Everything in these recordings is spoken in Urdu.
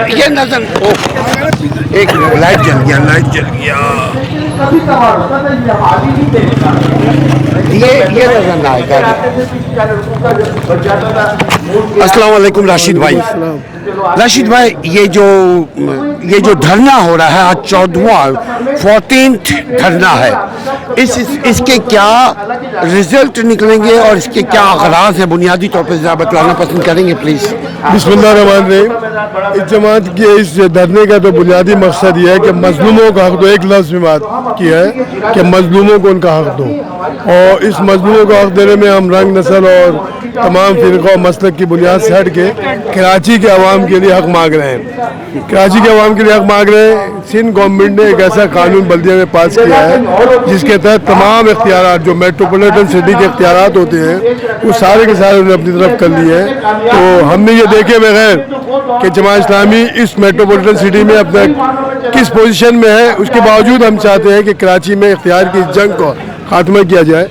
یہ نظر ایک لائٹ جل گیا یہ نظر نہ آئے گا. السلام علیکم راشد بھائی. راشد بھائی یہ جو دھرنا ہو رہا ہے آج 14th دھرنا ہے, اس کے کیا رزلٹ نکلیں گے اور اس کے کیا اغراض ہیں بنیادی طور پہ ذرا بتلانا پسند کریں گے پلیز. بسم اللہ الرحمن الرحیم. اس جماعت کے اس دھرنے کا تو بنیادی مقصد یہ ہے کہ مظلوموں کا حق دو. ایک لفظ میں بات کی ہے کہ مظلوموں کو ان کا حق دو, اور اس مظلوموں کو حق دینے میں ہم رنگ نسل اور تمام فرقہ و مسلک کی بنیاد سے ہٹ کے کراچی کے عوام کے لیے حق مانگ رہے ہیں. کراچی کے عوام کے لیے حق مانگ رہے ہیں. سندھ گورنمنٹ نے ایک ایسا قانون بلدیہ میں پاس کیا ہے جس کے تحت تمام اختیارات جو میٹروپولیٹن سٹی کے اختیارات ہوتے ہیں وہ سارے کے سارے انہوں نے اپنی طرف کر لیے ہیں. تو ہم نے یہ دیکھے بغیر کہ جماعت اسلامی اس میٹروپولیٹن سٹی میں اپنا کس پوزیشن میں ہے, اس کے باوجود ہم چاہتے ہیں کہ کراچی میں اختیار کی جنگ کو خاتمہ کیا جائے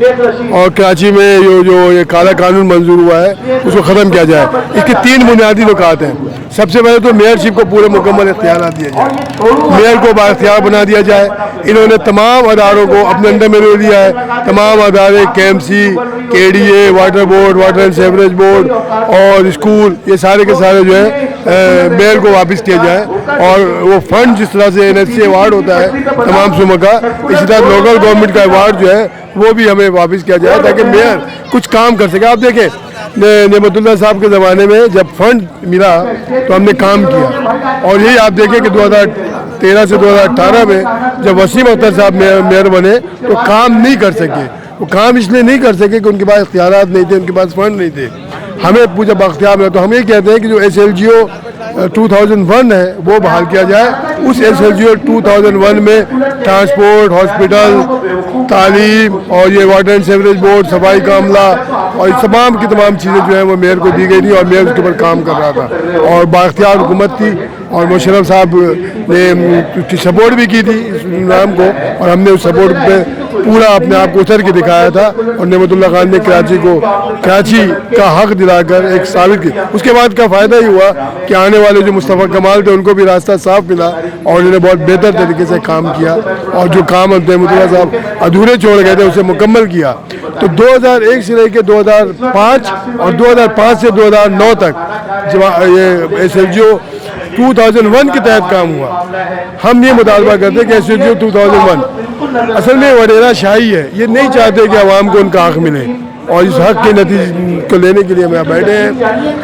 اور کراچی میں جو یہ کالا قانون منظور ہوا ہے اس کو ختم کیا جائے. اس کے 3 بنیادی نکات ہیں. سب سے پہلے تو میئرشپ کو پورے مکمل اختیارات دیے جائے, میئر کو بااختیار بنا دیا جائے. انہوں نے تمام اداروں کو اپنے انڈر میں لے لیا ہے. تمام ادارے KMC, KDA, water board, water and sewerage board اور اسکول, یہ سارے کے سارے جو ہے میئر کو واپس کیا جائے. اور وہ فنڈ جس طرح سے NHC ایوارڈ ہوتا ہے تمام صوبوں کا, اسی طرح لوکل گورنمنٹ کا ایوارڈ جو ہے وہ بھی ہمیں واپس کیا جائے تاکہ میئر کچھ کام کر سکے. آپ دیکھیں نعمت اللہ صاحب کے زمانے میں جب فنڈ ملا تو ہم نے کام کیا, اور یہی آپ دیکھیں کہ 2013 سے 2018 میں جب وسیم اختر صاحب میئر بنے تو کام نہیں کر سکے. وہ کام اس لیے نہیں کر سکے کہ ان کے پاس اختیارات نہیں تھے, ان کے پاس فنڈ نہیں تھے. ہمیں پوچھا بااختیار ملا تو ہم یہ کہتے ہیں کہ جو SLGO 2001 ہے وہ بحال کیا جائے. اس SLGO 2001 میں ٹرانسپورٹ, ہاسپٹل, تعلیم اور یہ واٹر اینڈ سیوریج بورڈ, صفائی کا عملہ اور تمام کی تمام چیزیں جو ہیں وہ میئر کو دی گئی تھی, اور میئر اس کے اوپر کام کر رہا تھا اور بااختیار حکومت تھی. اور مشرف صاحب نے سپورٹ بھی کی تھی اس نام کو, اور ہم نے اس سپورٹ پہ پورا اپنے آپ کو اتر کے دکھایا تھا. اور نعمت اللہ خان نے کراچی کا حق دلا کر ایک ثابت کی. اس کے بعد کا فائدہ ہی ہوا کہ آنے والے جو مصطفیٰ کمال تھے ان کو بھی راستہ صاف ملا اور انہوں نے بہت بہتر طریقے سے کام کیا, اور جو کام نعمت اللہ صاحب ادھورے چھوڑ گئے تھے اسے مکمل کیا. تو 2001 سے لے کے 2005 اور 2005 سے 2009 تک یہ SLGO 2001 کے تحت کام ہوا. ہم یہ مطالبہ کرتے ہیں کہ SLGO 2001 اصل میں وڈیرا شاہی ہے. یہ نہیں چاہتے کہ عوام کو ان کا حق ملے, اور اس حق کے نتیجے کو لینے کے لیے ہم یہاں بیٹھے ہیں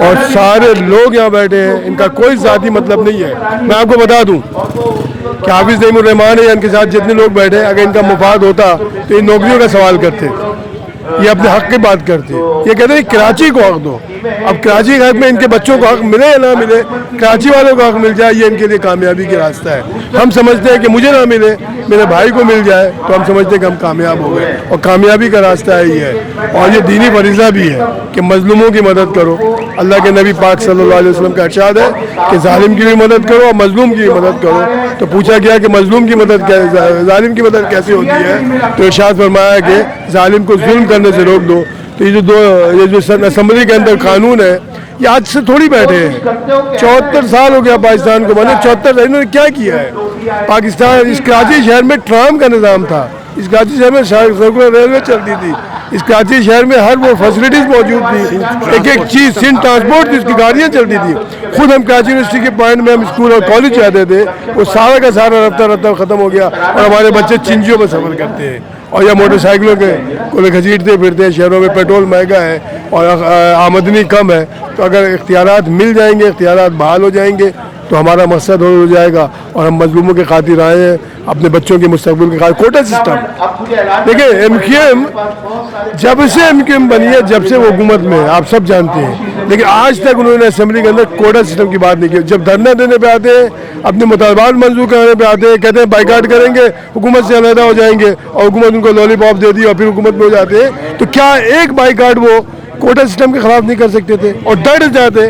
اور سارے لوگ یہاں بیٹھے ہیں. ان کا کوئی ذاتی مطلب نہیں ہے. میں آپ کو بتا دوں کہ حافظ نعیم الرحمان ہے یا ان کے ساتھ جتنے لوگ بیٹھے ہیں, اگر ان کا مفاد ہوتا تو ان نوکریوں کا سوال کرتے, یہ اپنے حق کی بات کرتے. یہ کہتے ہیں کراچی کو حق دو. اب کراچی کے حق میں ان کے بچوں کو حق ملے یا نہ ملے, کراچی والوں کو حق مل جائے یہ ان کے لیے کامیابی کا راستہ ہے. ہم سمجھتے ہیں کہ مجھے نہ ملے, میرے بھائی کو مل جائے تو ہم سمجھتے ہیں کہ ہم کامیاب ہو گئے, اور کامیابی کا راستہ ہے یہ ہے. اور یہ دینی فریضہ بھی ہے کہ مظلوموں کی مدد کرو. اللہ کے نبی پاک صلی اللہ علیہ وسلم کا ارشاد ہے کہ ظالم کی بھی مدد کرو اور مظلوم کی بھی مدد کرو. تو پوچھا گیا کہ مظلوم کی مدد ظالم کی مدد کیسے ہوتی ہے, تو ارشاد فرمایا کہ ظالم کو ظلم کرنے سے روک دو. تو یہ جو اسمبلی کے اندر قانون ہے یہ آج سے تھوڑی بیٹھے ہیں. 74 سال ہو گیا پاکستان کو بنے. 74 انہوں نے کیا کیا ہے. پاکستان اس کراچی شہر میں ٹرام کا نظام تھا, اس کراچی شہر میں سرکولر ریلوے چلتی تھی, اس کراچی شہر میں ہر وہ فیسلٹیز موجود تھی, ایک ایک چیز, سندھ ٹرانسپورٹ جس کی گاڑیاں چلتی تھی. خود ہم کراچی یونیورسٹی کے پوائنٹ میں ہم اسکول اور کالج جاتے تھے, وہ سارا کا سارا رفتہ ختم ہو گیا, اور ہمارے بچے چنجیوں میں سفر کرتے ہیں اور یا موٹر سائیکلوں کے کو گھسیٹتے پھرتے ہیں. شہروں میں پیٹرول مہنگا ہے اور آمدنی کم ہے. تو اگر اختیارات مل جائیں گے, اختیارات بحال ہو جائیں گے تو ہمارا مقصد ہو جائے گا, اور ہم مظلوموں کے خاطر آئے ہیں, اپنے بچوں کے مستقبل کے خاطر. کوٹا سسٹم دیکھیں, MQM جب سے MQM بنی ہے, جب سے وہ حکومت میں آپ سب جانتے ہیں, لیکن آج تک انہوں نے اسمبلی کے اندر کوٹا سسٹم کی بات نہیں کی. جب دھرنا دینے پہ آتے ہیں, اپنے مطالبات منظور کرنے پہ آتے ہیں, کہتے ہیں بائیکاٹ کریں گے, حکومت سے علیحدہ ہو جائیں گے, اور حکومت ان کو لولی پاپ دے دی اور پھر حکومت میں ہو جاتے ہیں. تو کیا ایک بائیکاٹ وہ کوٹا سسٹم کے خلاف نہیں کر سکتے تھے اور ڈٹ جاتے؟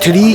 3